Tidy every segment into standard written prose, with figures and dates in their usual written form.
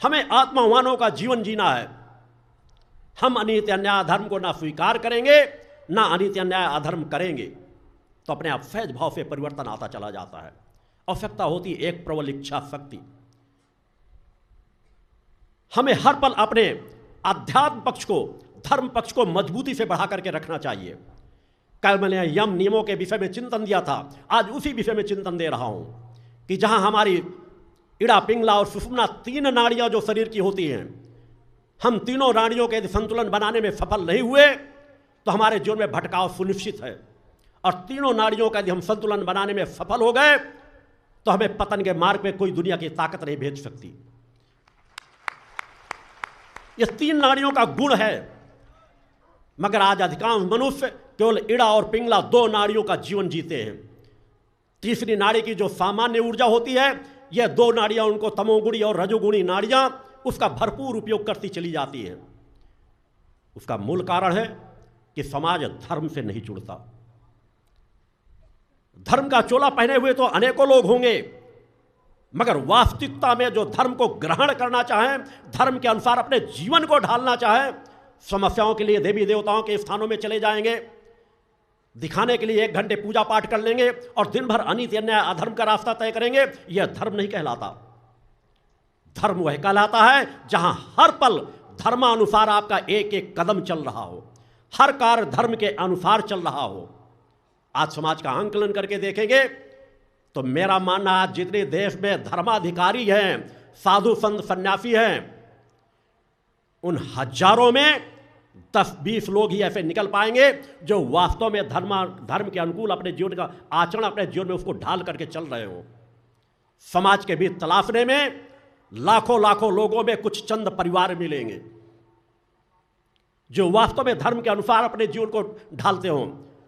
हमें आत्मावानों का जीवन जीना है। हम अनित्य अन्याय अधर्म को ना स्वीकार करेंगे, ना अनित्य अन्याय अधर्म करेंगे, तो अपने आप सहज भाव से परिवर्तन आता चला जाता है। आवश्यकता होती एक प्रबल इच्छा शक्ति। हमें हर पल अपने आध्यात्म पक्ष को, धर्म पक्ष को मजबूती से बढ़ा करके रखना चाहिए। कल मैंने यम नियमों के विषय में चिंतन दिया था, आज उसी विषय में चिंतन दे रहा हूं कि जहां हमारी इड़ा, पिंगला और सुषुम्ना 3 नाड़ियां जो शरीर की होती हैं, हम तीनों नाड़ियों के यदि संतुलन बनाने में सफल नहीं हुए तो हमारे जीवन में भटकाव सुनिश्चित है। और तीनों नाड़ियों का यदि हम संतुलन बनाने में सफल हो गए तो हमें पतन के मार्ग में कोई दुनिया की ताकत नहीं भेज सकती। ये 3 नाड़ियों का गुण है, मगर आज अधिकांश मनुष्य केवल इड़ा और पिंगला 2 नाड़ियों का जीवन जीते हैं। तीसरी नाड़ी की जो सामान्य ऊर्जा होती है, यह 2 नाड़ियां उनको तमोगुणी और रजोगुणी नाड़ियां उसका भरपूर उपयोग करती चली जाती है। उसका मूल कारण है कि समाज धर्म से नहीं जुड़ता। धर्म का चोला पहने हुए तो अनेकों लोग होंगे, मगर वास्तविकता में जो धर्म को ग्रहण करना चाहें, धर्म के अनुसार अपने जीवन को ढालना चाहें, समस्याओं के लिए देवी देवताओं के स्थानों में चले जाएंगे, दिखाने के लिए 1 घंटे पूजा पाठ कर लेंगे और दिन भर अनित्य अन्याय अधर्म का रास्ता तय करेंगे, यह धर्म नहीं कहलाता। धर्म वह कहलाता है जहां हर पल धर्मानुसार आपका एक एक कदम चल रहा हो, हर कार्य धर्म के अनुसार चल रहा हो। आज समाज का आंकलन करके देखेंगे तो मेरा मानना है जितने देश में धर्माधिकारी हैं, साधु संत सन्यासी हैं, उन हजारों में 10-20 लोग ही ऐसे निकल पाएंगे जो वास्तव में धर्म के अनुकूल अपने जीवन का आचरण, अपने जीवन में उसको ढाल करके चल रहे हो। समाज के बीच तलाशने में लाखों लाखों लोगों में कुछ चंद परिवार मिलेंगे जो वास्तव में धर्म के अनुसार अपने जीवन को ढालते हो,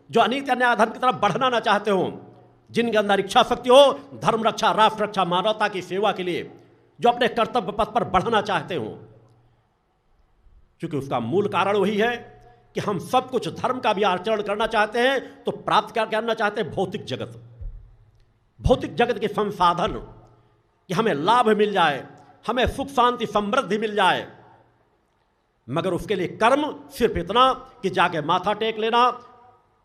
जो अनित्य अन्याय धर्म की तरफ बढ़ना ना चाहते हो, जिनके अंदर इच्छा शक्ति हो धर्म रक्षा, राष्ट्र रक्षा, मानवता की सेवा के लिए, जो अपने कर्तव्य पथ पर बढ़ना चाहते हो। क्योंकि उसका मूल कारण वही है कि हम सब कुछ धर्म का भी आचरण करना चाहते हैं तो प्राप्त क्या करना चाहते हैं? भौतिक जगत, भौतिक जगत के संसाधन, कि हमें लाभ मिल जाए, हमें सुख शांति समृद्धि मिल जाए। मगर उसके लिए कर्म सिर्फ इतना कि जाके माथा टेक लेना,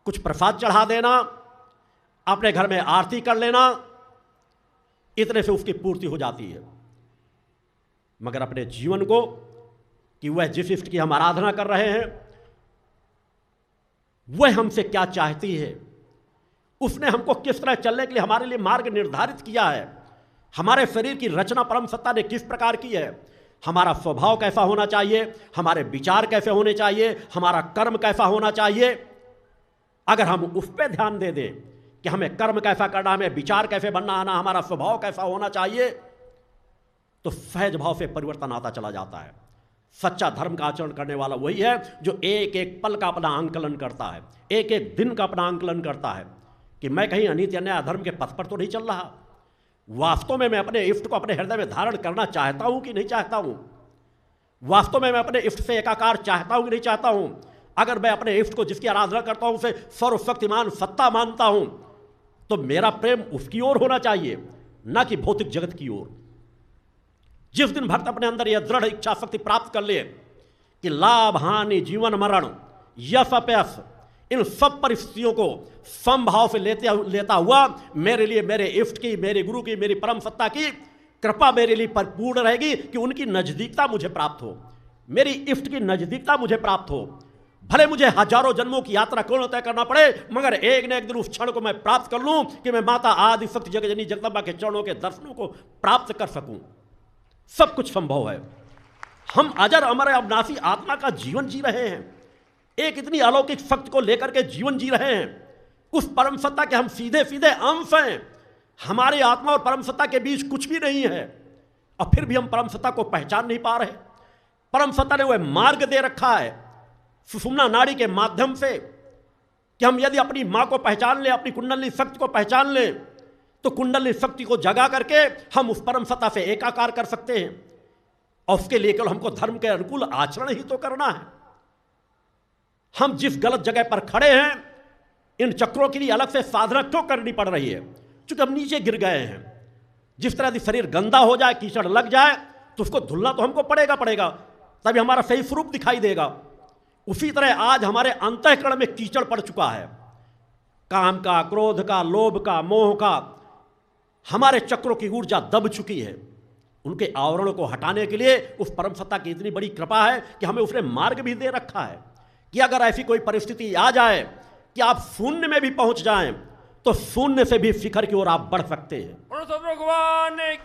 कुछ प्रसाद चढ़ा देना, अपने घर में आरती कर लेना, इतने से उसकी पूर्ति हो जाती है। मगर अपने जीवन को, कि वह जिस इष्ट की हम आराधना कर रहे हैं वह हमसे क्या चाहती है, उसने हमको किस तरह चलने के लिए हमारे लिए मार्ग निर्धारित किया है, हमारे शरीर की रचना परम सत्ता ने किस प्रकार की है, हमारा स्वभाव कैसा होना चाहिए, हमारे विचार कैसे होने चाहिए, हमारा कर्म कैसा होना चाहिए। अगर हम उस पर ध्यान दे दें कि हमें कर्म कैसा करना, हमें विचार कैसे बनना आना, हमारा स्वभाव कैसा होना चाहिए, तो सहज भाव से परिवर्तन आता चला जाता है। सच्चा धर्म का आचरण करने वाला वही है जो एक एक पल का अपना आंकलन करता है, एक एक दिन का अपना आंकलन करता है कि मैं कहीं अनित्य अन्याय अधर्म के पथ पर तो नहीं चल रहा। वास्तव में मैं अपने इष्ट को अपने हृदय में धारण करना चाहता हूं कि नहीं चाहता हूं? वास्तव में मैं अपने इष्ट से एकाकार चाहता हूं कि नहीं चाहता हूं? अगर मैं अपने इष्ट को जिसकी आराधना करता हूं उसे सर्वशक्तिमान सत्ता मानता हूं तो मेरा प्रेम उसकी ओर होना चाहिए, ना कि भौतिक जगत की ओर। जिस दिन भक्त अपने अंदर यह दृढ़ इच्छा शक्ति प्राप्त कर ले कि लाभ हानि जीवन मरण यश अपयश इन सब परिस्थितियों को समभाव से लेता हुआ मेरे लिए, मेरे इष्ट की, मेरे गुरु की, मेरी परम सत्ता की कृपा मेरे लिए परिपूर्ण रहेगी कि उनकी नजदीकता मुझे प्राप्त हो, मेरी इष्ट की नजदीकता मुझे प्राप्त हो। भले मुझे हजारों जन्मों की यात्रा क्यों न तय करना पड़े, मगर एक न एक दिन उस क्षण को मैं प्राप्त कर लूं कि मैं माता आदि शक्ति जगजननी जगदम्बा के चरणों के दर्शनों को प्राप्त कर सकूं। सब कुछ संभव है। हम अजर अमर अविनाशी आत्मा का जीवन जी रहे हैं, एक इतनी अलौकिक शक्ति को लेकर के जीवन जी रहे हैं। उस परम सत्ता के हम सीधे सीधे अंश हैं। हमारी आत्मा और परम सत्ता के बीच कुछ भी नहीं है, और फिर भी हम परम सत्ता को पहचान नहीं पा रहे। परम सत्ता ने वह मार्ग दे रखा है सुषुम्ना नाड़ी के माध्यम से कि हम यदि अपनी मां को पहचान लें, अपनी कुंडली शक्ति को पहचान लें, तो कुंडली शक्ति को जगा करके हम उस परम सत्ता से एकाकार कर सकते हैं। और उसके लिए केवल हमको धर्म के अनुकूल आचरण ही तो करना है। हम जिस गलत जगह पर खड़े हैं, इन चक्रों के लिए अलग से साधना क्यों करनी पड़ रही है? क्योंकि हम नीचे गिर गए हैं। जिस तरह से शरीर गंदा हो जाए, कीचड़ लग जाए, तो उसको धुलना तो हमको पड़ेगा, तभी हमारा सही स्वरूप दिखाई देगा। उसी तरह आज हमारे अंतःकरण में कीचड़ पड़ चुका है, काम का, क्रोध का, लोभ का, मोह का। हमारे चक्रों की ऊर्जा दब चुकी है। उनके आवरणों को हटाने के लिए उस परम सत्ता की इतनी बड़ी कृपा है कि हमें उसने मार्ग भी दे रखा है कि अगर ऐसी कोई परिस्थिति आ जाए कि आप शून्य में भी पहुंच जाएं, तो शून्य से भी शिखर की ओर आप बढ़ सकते हैं। भगवान की